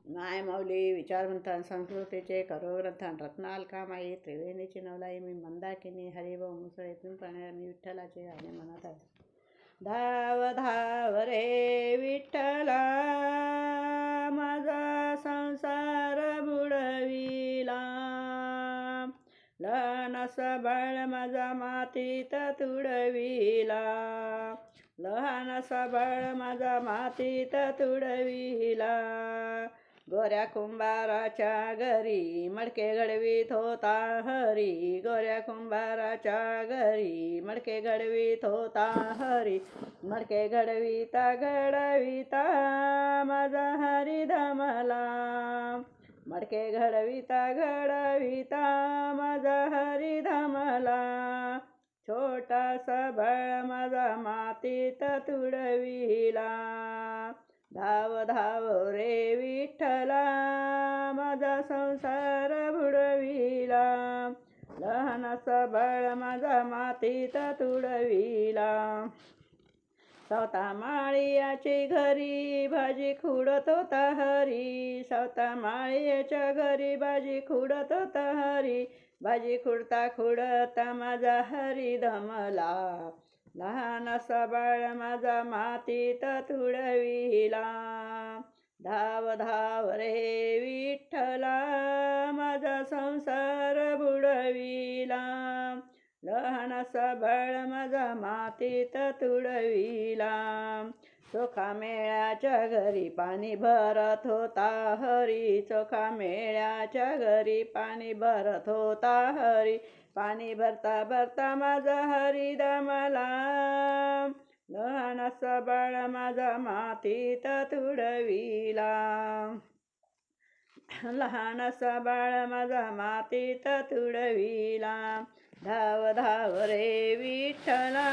माय माऊली विचारवंतान संस्कृतीचे करोग्रंथान रत्नालकामाई त्रिवेणीची नवलाई मी मंदाकिनी हरिभाऊ मुसळे पिंपणे मी विठ्ठलाचे गाणे म्हणत आहे. धाव धाव रे विठ्ठला माझा संसार बुडविला, लहानस बाळ माझा मातीत तुडविला, लहानस बाळ माझा मातीत तुडविला. गोऱ्या कुंभाराच्या घरी मडके घडवीत होता हरी, गोऱ्या कुंभाराच्या घरी मडके घडवीत होता हरी, मडके घडविता घडविता माझा हरी धमला, मडके घडविता घडविता माझा हरी धमला. छोटासा बाळ माझा मातीत तुडविला, धाव धाव रे विठ्ठला माझा संसार बुडविला, लहानसा बाळ माझा मातीत तुडविला. सावता माळीयाची घरी भाजी खुडत होता हरी, सावता माळीयाच्या घरी भाजी खुडत होता हरी, भाजी खुडता खुडता माझा हरी धमला, लहानसा बाळ माझा मातीत तुडविला. धाव धाव रे विठ्ठला माझा संसार बुडविला, लहानसा बाळ माझा मातीत तुडविला. चोखा मेळ्याच्या घरी पाणी भरत होता हरी, चोखा मेळ्याच्या घरी पाणी भरत होता हरी, पाणी भरता भरता माझा हरी दमला, लहानसा बाळ माझा मातीत तुडविला, लहानसा बाळ माझा मातीत तुडविला. धाव धाव रे विठ्ठला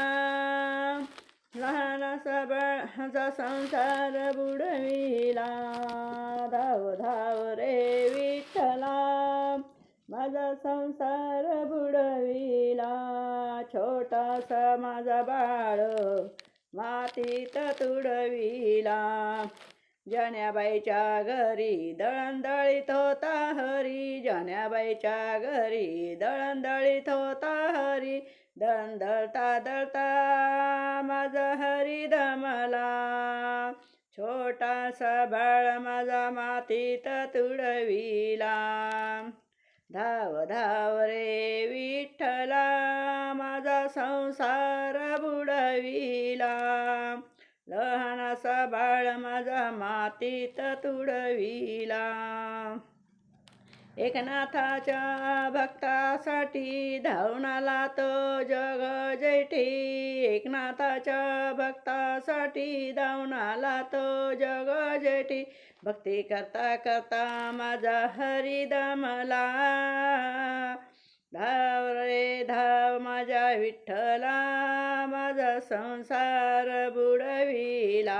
लहानसा बाळाचा संसार बुडविला, धाव धाव रे विठ्ठला माझा संसार बुडविला. छोटासा माझा बाळ मातीत तुडविला, जण्याबाईच्या घरी दळण दळीत होता हरी, जण्याबाईच्या घरी दळण दळीत होता हरी, दळण दळता दळता माझा हरी दमला, छोटासा बाळ माझा मातीत तुडविला. धाव धाव रे विठ्ठला माझा संसार बुडविला, लहानसा बाळ माझा मातीत तुडविला. एकनाथाच्या भक्तासाठी धावून आला तो जग जेठी, एकनाथाच्या भक्तासाठी धावून आला तो जग जेठी, भक्ती करता करता माझा हरी दमला. धाव रे धाव माझ्या विठ्ठला माझा संसार बुडविला,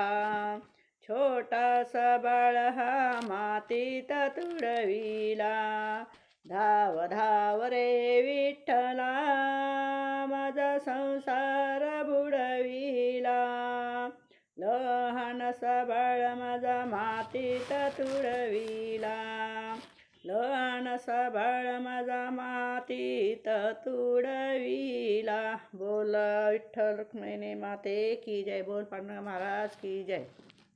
छोटासा बाळ हा मातीत तुडविला. धाव धाव रे विठ्ठला माझा संसार बुडविला, लहानसा बाळ माझा मातीत तुडविला, लहानसा बाळ माझा मातीत तुडविला. बोल विठ्ठल रुक्मिणी माते की जय, बोल पांडुरंग महाराज की जय.